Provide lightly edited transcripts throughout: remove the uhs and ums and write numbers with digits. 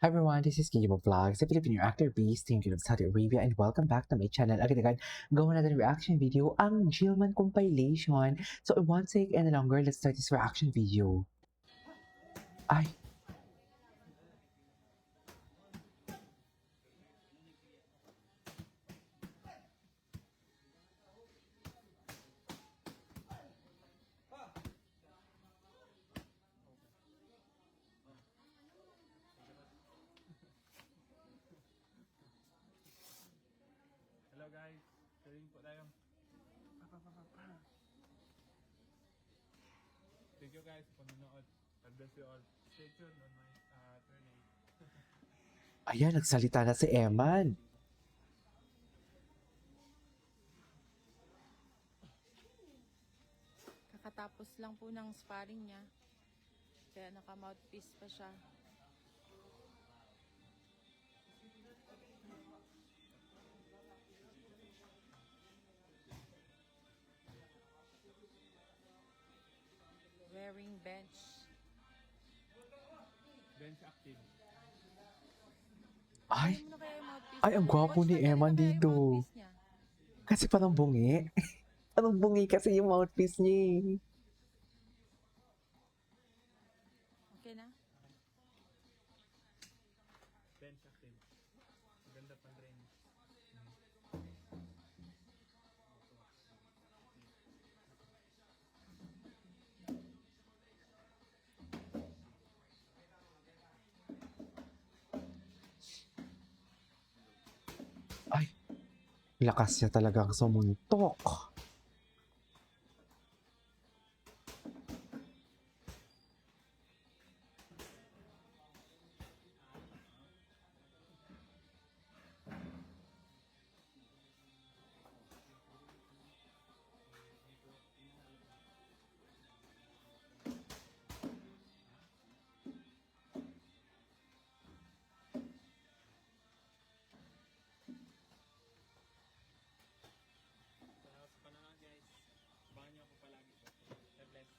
Hi everyone, this is Kijibo Vlogs, a Filipino actor based in Kingdom of Saudi Arabia, and welcome back to my channel. Agad-agad, gawa natin reaction video, ang Jillman compilation. So, I won't take any longer, let's start this reaction video. Ay, Hello guys, tuloy po tayo. Thank you guys for nanonood. God bless you all. Stay tuned on my turning. ayan, nagsalita na si Eman. Kakatapos lang po ng sparring niya. Kaya naka-mouthpiece pa siya. Wearing bench. Bench active. Ay, Ano kaya yung mouthpiece ay, ang niya? gwapo ni Watch natin, Eman ano kaya yung dito. mouthpiece niya? Kasi parang bungi. Parang bungi kasi yung mouthpiece niya eh. Okay na? Bench active. Maganda pang train. Ay, lakas niya talagang sumuntok. Sa panahon guys, abangan niyo ako palagi po. God bless.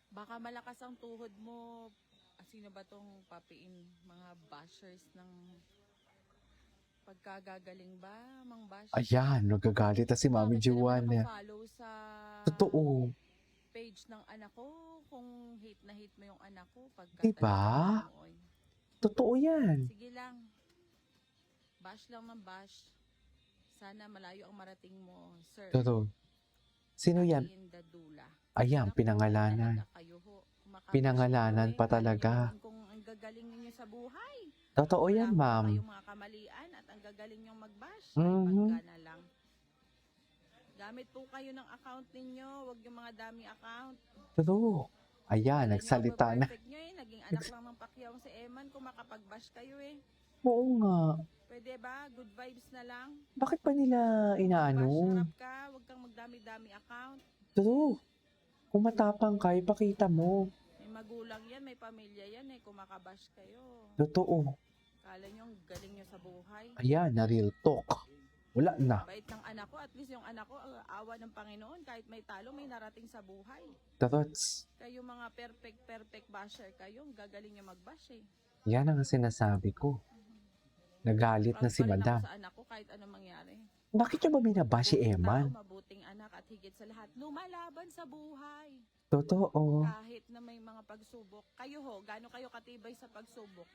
Baka malakas ang tuhod mo. Sino ba tong papiin? Mga bashers ng pagkagagaling ba? Mang bash? Ayan, nagagalit na si Mami Bakit ka naman Joanna. nakafollow sa Totoo. page ng anak ko? Kung hate na hate mo yung anak ko, Diba? pagkatalaga mo, oy. Totoo yan. Sige lang. Bash lang ng bash. Sana malayo ang marating mo, sir. Totoo. Sino yan? Akin Dadula. Ayan, Naku, pinangalanan. talaga kayo ho. Makabash Pinangalanan kayo, pa Kala talaga. nyo naman kung ang gagaling ninyo sa buhay. Totoo Wala yan, ho ba ma'am. kayong mga kamalian at ang gagaling nyong mag-bash? Ay, Mhm. pagka na lang. Gamit po kayo ng account ninyo. Huwag yung mga dami account. Totoo. Ayan, nagsalita na. Perfect nyo eh. Naging anak lang ng Pacquiao si Eman kung makapag-bash kayo eh. Oo nga. Pwede ba? Good vibes na lang. Bakit pa nila Bash inaano? harap ka. Huwag kang magdami-dami account. Totoo. Kung matapang ka, ipakita mo. May magulang yan, may pamilya yan eh. Kung makabash kayo. Totoo. Kala nyo ang galing nyo sa buhay. Ayan, na real talk. Wala na. Bait ng anak ko. At least yung anak ko, awa ng Panginoon. Kahit may talo, may narating sa buhay. Tots. Kayo mga perfect basher kayo. Ang gagaling nyo mag-bash eh. Yan ang sinasabi ko. Nagalit na Proud si pa rin ako madam. sa anak ko kahit anong mangyari. Bakit niyo ba binabash si Mabuting Eman? tao, mabuting anak at higit sa lahat, lumalaban sa buhay. Totoo. Kahit na may mga pagsubok. Kayo ho, gaano kayo katibay sa pagsubok?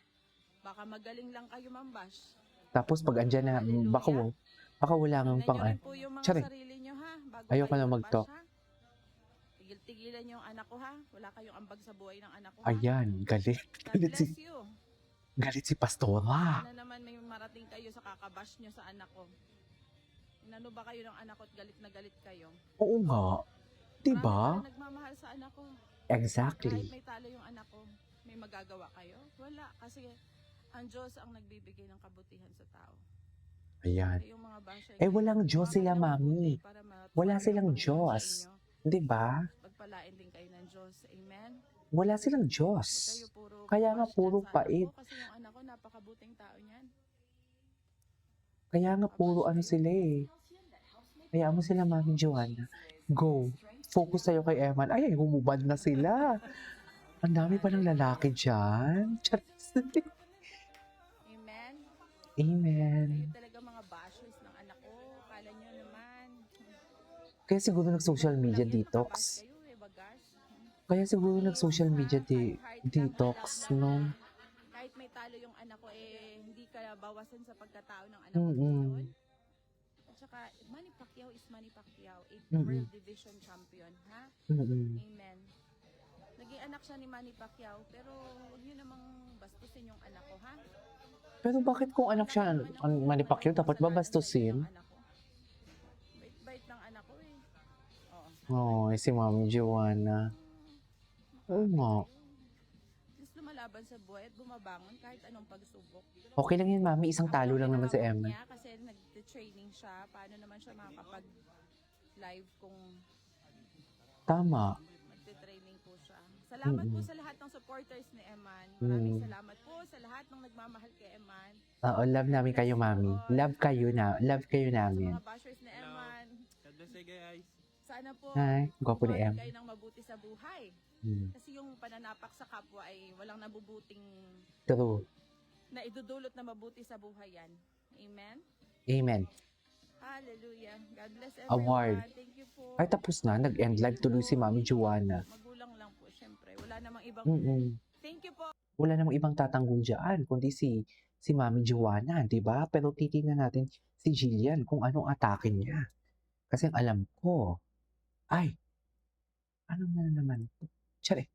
Baka magaling lang kayo mambash. Tapos pag andyan na, Hallelujah. baka wala nang Tingnan pang nyo rin po yung mga Tsari. sarili nyo ha. Bago Ayoko kayo na mag-bash, mag-talk. ha? Tigil-tigilan nyo yung anak ko ha. Wala kayong ambag sa buhay ng anak ko ha. Ayan, galit. God Galit si, bless you. galit si Pastora. Sana naman may marating kayo sa kakabash nyo sa anak ko. Inano ba kayo ng anak ko at galit na galit kayo? Oo nga. Diba? Marami pa nagmamahal sa anak ko. Exactly. Kahit may talo yung anak ko, may magagawa kayo? Wala. Kasi ang Diyos ang nagbibigay ng kabutihan sa tao. Ayan. Kaya yung mga basher Eh, kayo, walang Diyos gumawa sila, kayo ng mami. mabuti para matuwa Wala ng silang Panginoon sa Diyos. inyo. Diba? Pagpalain din kayo ng Diyos. Amen? Wala silang Diyos. Kayo puro Kaya nga bash puro dyan sa anak pait. ko kasi yung anak ko napakabuting tao niyan. Kaya nga puro ano sila eh. Hayaan mo sila, Mami Joanna. Go. Focus tayo kay Eman. Ay, humubad na sila. Ang dami pa ng lalaki dyan. Charis. Amen? Amen. Kayo talaga mga bashers ng anak ko. Kala nyo naman. Kaya siguro nag-social media Walang yun, detox. makapass kayo eh, bagas. Kaya siguro nag-social media Hard lang, detox, alam no? na kahit may talo yung anak ko, eh, hindi ka bawasan sa pagkatao ng anak ko Mm-mm. yun. At saka, Manny Pacquiao is Manny Pacquiao, a Mm-mm. world division champion, ha? Mm-mm. Amen. Naging anak siya ni Manny Pacquiao, pero huwag niyo namang bastusin yung anak ko, ha? Pero bakit kung anak siya, ang Manny Pacquiao, dapat ba bastusin? Bait-bait ng anak ko eh. Oo. Oh, si Mami Joanna. Oo nga. Just lumalaban sa buhay at bumabangon kahit anong pagsubok. Okay lang yun, Mami. Isang talo lang naman si Pinanganak Emma. niya kasi nag-training siya. Paano naman siya makakapag-live kung Tama. magte-training po siya. Salamat po Mm-mm. sa lahat ng supporters ni Eman. Maraming Mm. salamat po sa lahat ng nagmamahal kay Eman. Oo, love namin kayo, Mami. Love kayo Sa namin. mga bashers ni Eman. God bless you guys. Sana po Hi, gwapo ni Em. mabuhay kayo ng mabuti sa buhay. Hmm. Kasi yung pananapak sa kapwa ay walang nabubuting True. na idudulot na mabuti sa buhay yan. Amen? Amen. Hallelujah. God bless everyone. Award. Thank you po. Ay, tapos na. Nag-end live tuloy si Mami Joanna. Magulang lang po, syempre. Wala namang ibang... Mm-mm. Thank you po. Wala namang ibang tatanggol dyan, kundi si Mami Joanna, di ba? Pero titingnan natin si Jillian kung anong atake niya. Kasi ang alam ko, ay, ano na naman to? Tsare.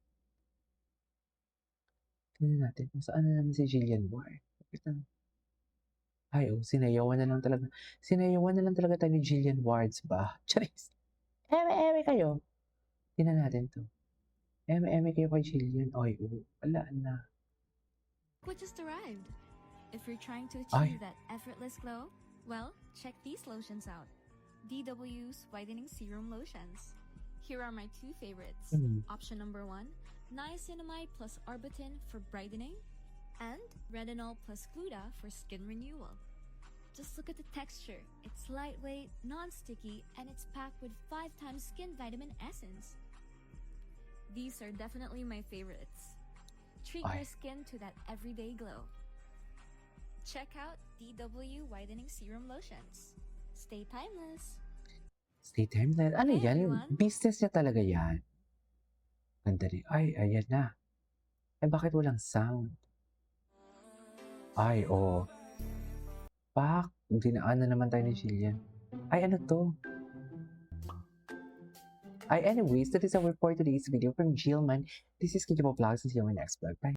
Tingnan natin kung saan na naman si Jillian Ward. Ay, oh, sinayawan na lang talaga. Sinayawan na lang talaga tayo ni Jillian Wards ba? Charis. Eme kayo. Tingnan natin to. Eme kayo kay Jillian. Ay, oh, wala na. What just arrived? If you're trying to Ay. achieve that effortless glow, well, check these lotions out. DW's Whitening Serum Lotions. Here are my two favorites. Mm. Option number 1, niacinamide plus Arbutin for brightening, and retinol plus Gluta for skin renewal. Just look at the texture. It's lightweight, non-sticky, and it's packed with 5 times skin vitamin essence. These are definitely my favorites. Treat Ay. your skin to that everyday glow. Check out DW Whitening Serum Lotions. Stay timeless. Stay timeless. Ano Hey, yan? everyone. Business niya talaga yan. Ganda rin. Ay, ayan na. Ay, bakit walang sound? Ay, oh. Pak, dinaan na naman tayo ni Jillian. Ay, ano to? Ay, anyways, that is our for today's video from Jillman. This is Kikimo Vlogs and see you on my next vlog. Bye.